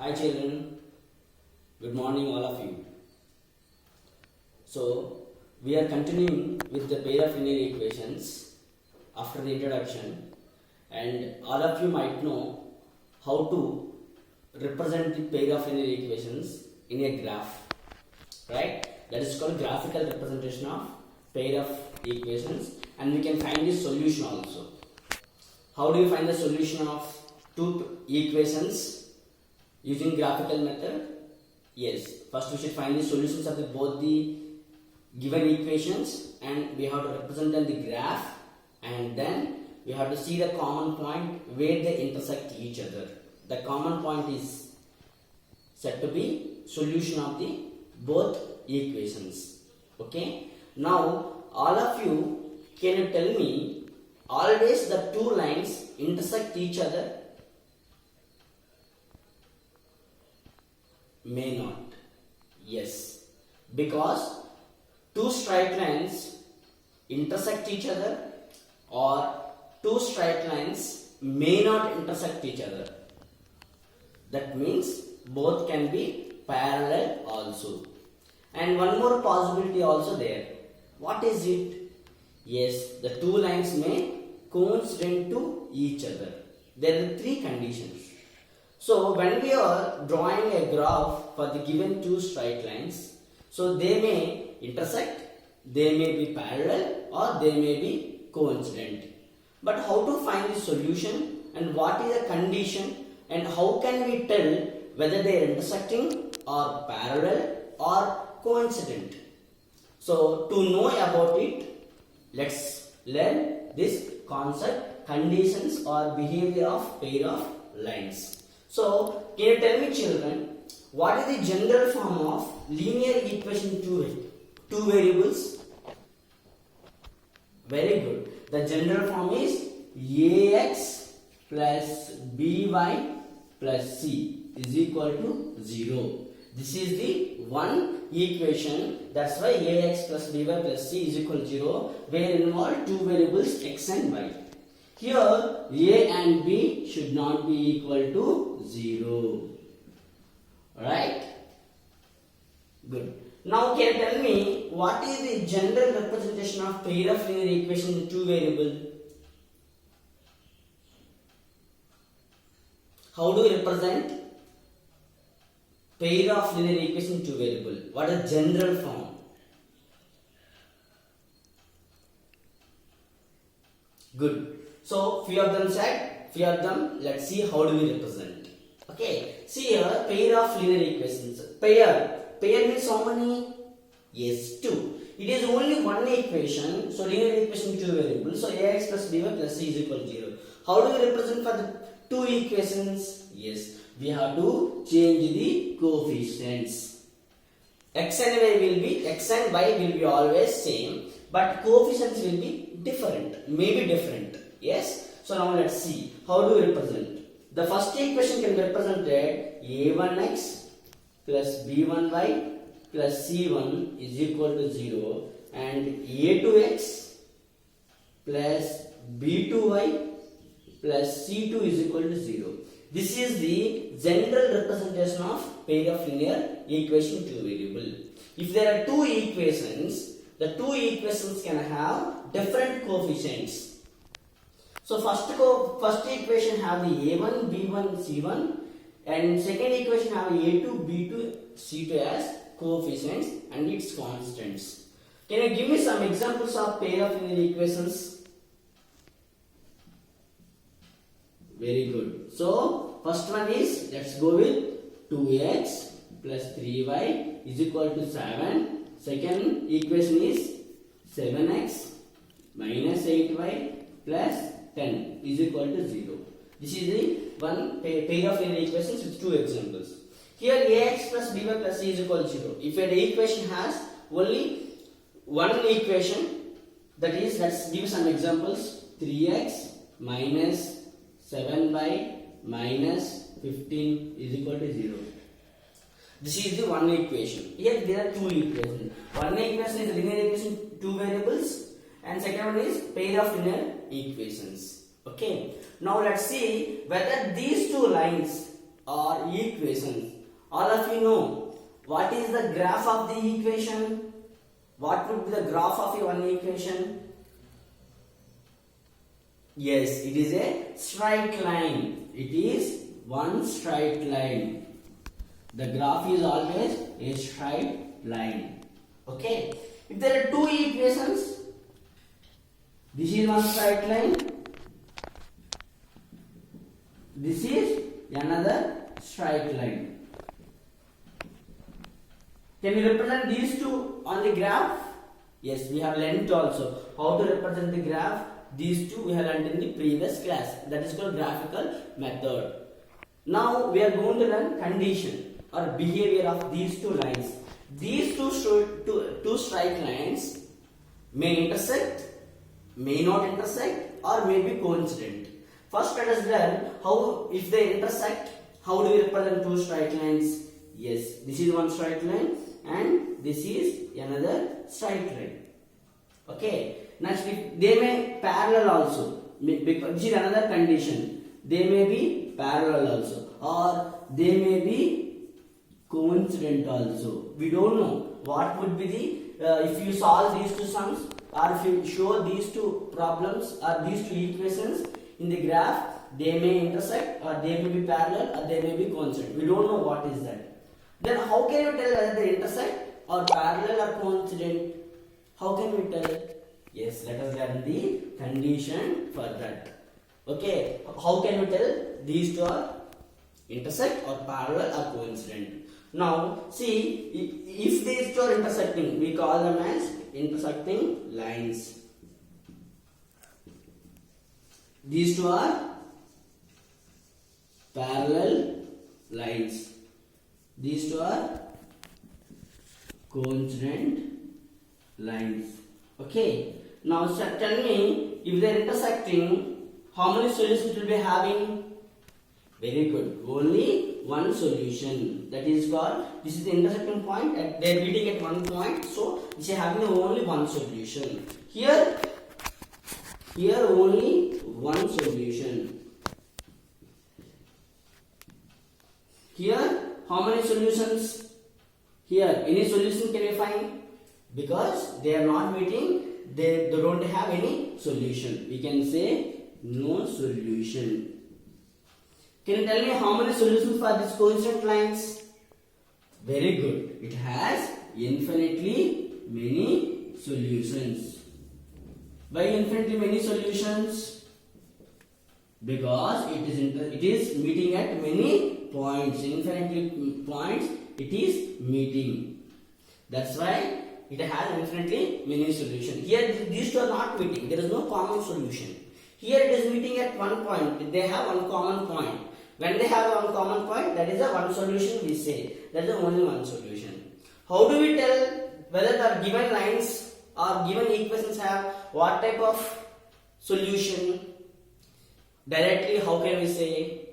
Hi children, good morning all of you. So we are continuing with the pair of linear equations after the introduction, and all of you might know how to represent the pair of linear equations in a graph, right? That is called graphical representation of pair of equations, and we can find the solution also. How do you find the solution of two equations using graphical method? Yes, first we should find the solutions of both the given equations, and we have to represent them in the graph, and then we have to see the common point where they intersect each other. The common point is said to be solution of the both equations. Okay, now all of you, can you tell me, always the two lines intersect each other? May not. Yes, because two straight lines intersect each other, or two straight lines may not intersect each other. That means both can be parallel also. And one more possibility also there. What is it? Yes, the two lines may coincident to each other. There are three conditions. So when we are drawing a graph for the given two straight lines, so they may intersect, they may be parallel, or they may be coincident. But how to find the solution, and what is the condition, and how can we tell whether they are intersecting or parallel or coincident? So to know about it, let's learn this concept, conditions or behavior of pair of lines. So, can you tell me children, what is the general form of linear equation two variables? Very good. The general form is ax plus by plus c is equal to 0. This is the one equation. That's why ax plus by plus c is equal to 0, where involve two variables x and y. Here a and b should not be equal to 0. Right? Good. Now can you tell me what is the general representation of pair of linear equation in two variable? How do we represent pair of linear equation in two variable? What is general form? Good. So few of them said, few of them, let's see how do we represent. Okay, see here, pair of linear equations. Pair means how many? Yes, 2. It is only one equation, so linear equation two variables. So ax plus by plus c is equal to 0. How do we represent for the two equations? Yes, we have to change the coefficients. X and y will be always same, but coefficients will be different, maybe different. Yes, so now let's see how do we represent. The first equation can be represented a1x plus b1y plus c1 is equal to 0, and a2x plus b2y plus c2 is equal to 0. This is the general representation of pair of linear equation two variable. If there are two equations, the two equations can have different coefficients. So first equation have the a1, b1, c1, and second equation have a2, b2, c2 as coefficients and its constants. Can you give me some examples of pair of linear equations? Very good. So first one is, let's go with 2x plus 3y is equal to 7. Second equation is 7x minus 8y plus 10 is equal to 0. This is the one pair of linear equations with two examples. Here ax plus by plus c is equal to 0. If an equation has only one equation, that is, let's give some examples. 3x minus 7y minus 15 is equal to 0. This is the one equation. Here there are two equations. One equation is linear equation two variables, and second one is pair of linear equations. Okay, now let's see whether these two lines or equations. All of you know what is the graph of the equation? What would be the graph of one equation? Yes, it is a straight line. It is one straight line. The graph is always a straight line. Okay. If there are two equations, this is one straight line. This is another straight line. Can we represent these two on the graph? Yes, we have learnt also how to represent the graph. These two we have learnt in the previous class. That is called graphical method. Now we are going to learn condition or behavior of these two lines. These two straight lines may intersect, may not intersect, or may be coincident. First, let us learn how, if they intersect, how do we represent two straight lines? Yes, this is one straight line and this is another straight line. Okay. Next, if they may parallel also, because this is another condition. They may be parallel also, or they may be coincident also. We don't know what would be the if you solve these two sums, or if you show these two problems or these two equations in the graph, they may intersect, or they may be parallel, or they may be coincident. We don't know what is that. Then how can you tell whether they intersect or parallel or coincident? How can we tell? Yes, let us learn the condition for that. Okay, how can we tell these two are intersect or parallel or coincident? Now, see, if these two are intersecting, we call them as intersecting lines. These two are parallel lines. These two are coincident lines. Okay. Now tell me, if they are intersecting, how many solutions will be having? Very good. Only one solution. That is called, this is the intersecting point. They are meeting at one point. So this is having only one solution. Here only one solution. Here, how many solutions? Here, any solution can you find? Because they are not meeting, they don't have any solution. We can say no solution. Can you tell me how many solutions for these coincident lines? Very good. It has infinitely many solutions. Why infinitely many solutions? Because it is meeting at many points. Infinitely points it is meeting. That's why it has infinitely many solutions. Here these two are not meeting. There is no common solution. Here it is meeting at one point. They have one common point. When they have one common point, that is a one solution we say. That is the only one solution. How do we tell whether the given lines or given equations have what type of solution? Directly, how can we say?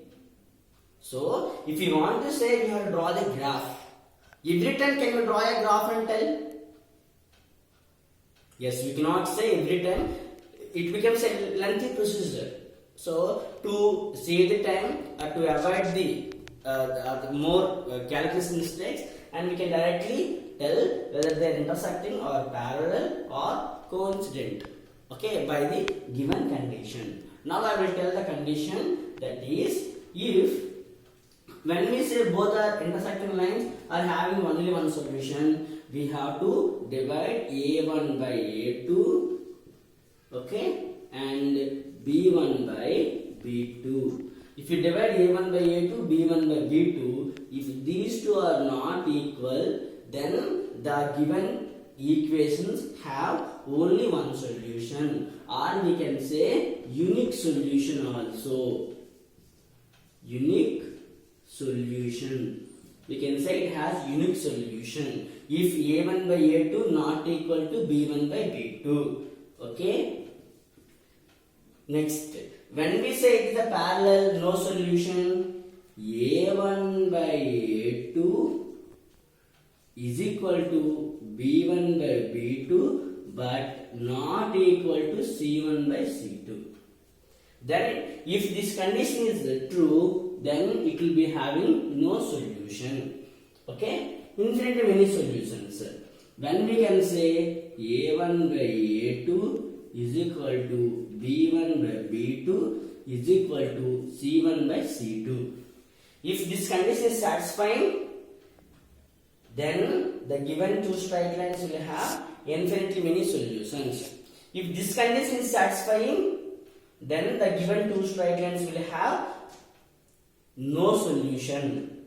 So, if you want to say, we have to draw the graph. Every time can you draw a graph and tell? Yes, we cannot say every time. It becomes a lengthy procedure. So, to save the time or to avoid the more calculation mistakes, and we can directly tell whether they are intersecting or parallel or coincident. Okay, by the given condition. Now I will tell the condition, that is, if when we say both are intersecting lines are having only one solution, we have to divide A1 by A2, okay, and B1 by B2. If you divide A1 by A2, B1 by B2, if these two are not equal, then the given equations have only one solution, or we can say unique solution also. Unique solution. We can say it has unique solution if A1 by A2 not equal to B1 by B2. Okay. Next, when we say it is a parallel, no solution, A1 by A2 is equal to B1 by B2 but not equal to C1 by C2. Then if this condition is true, then it will be having no solution. Okay, infinitely many solutions. When we can say a1 by a2 is equal to b1 by b2 is equal to c1 by c2. If this condition is satisfying, then the given two straight lines will have infinitely many solutions. If this condition is satisfying, then the given two straight lines will have no solution.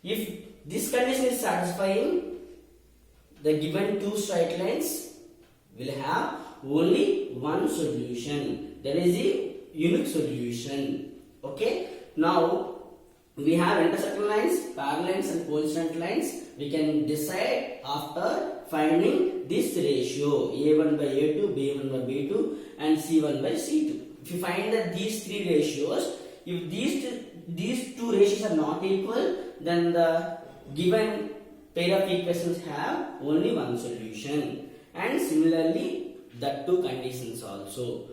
If this condition is satisfying, the given two straight lines will have only one solution. That is the unique solution. Okay. Now we have intersecting lines, parallel lines and coincident lines. We can decide after finding this ratio a1 by a2, b1 by b2 and c1 by c2. If you find that these three ratios, if these two ratios are not equal, then the given pair of equations have only one solution, and similarly the two conditions also.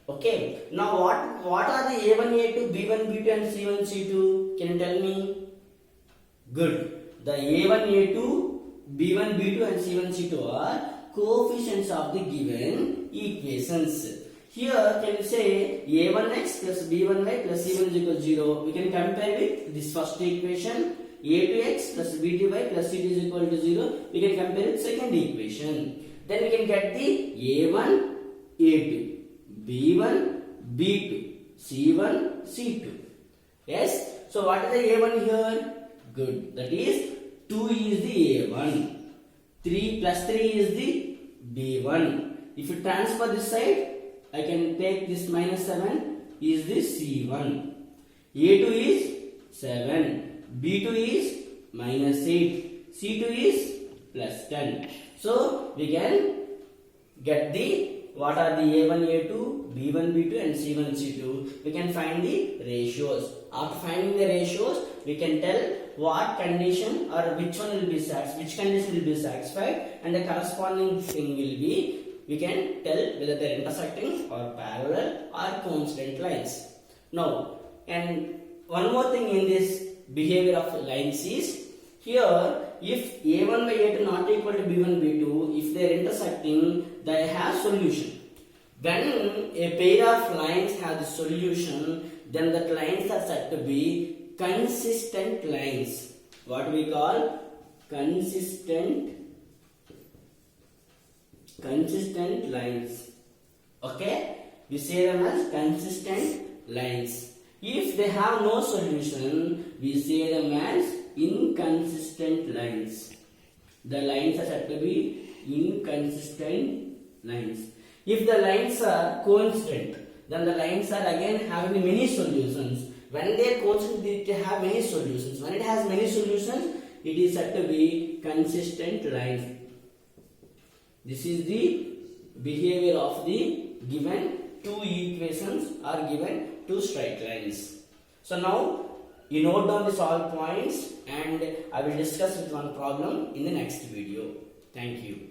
Okay, now what are the a1 a2 b1 b2 and c1 c2? Can you tell me? Good. The a1 a2 b1 b2 and c1 c2 are coefficients of the given equations. Here can you say a1x plus b1y plus c1 is equal to 0. We can compare with this first equation. a2x plus b2y plus c2 is equal to 0. We can compare with second equation. Then we can get the a1 a2 b1 b2 c1 c2. Yes. So what is the a1 here? Good. That is 2 is the a1. 3 plus 3 is the b1. If you transfer this side, I can take this minus 7 is the c1. a2 is 7. b2 is minus 8. c2 is plus 10. So we can get the what are the a1 a2 b1 b2 and c1 c2. We can find the ratios. After finding the ratios, we can tell what condition or which one will be satisfied, which condition will be satisfied, and the corresponding thing will be, we can tell whether they are intersecting or parallel or coincident lines. Now, and one more thing in this behavior of lines is, here if a1 by a2 not equal to b1 b2, if they are intersecting, they have solution. When a pair of lines have the solution, then that lines are said to be consistent lines. What we call consistent lines. Okay, we say them as consistent lines. If they have no solution, we say them as inconsistent lines. The lines are said to be inconsistent lines. If the lines are coincident, then the lines are again having many solutions. When they are coincident, they have many solutions. When it has many solutions, it is said to be consistent lines. This is the behavior of the given two equations or given two straight lines. So now you note down these all points, and I will discuss with one problem in the next video. Thank you.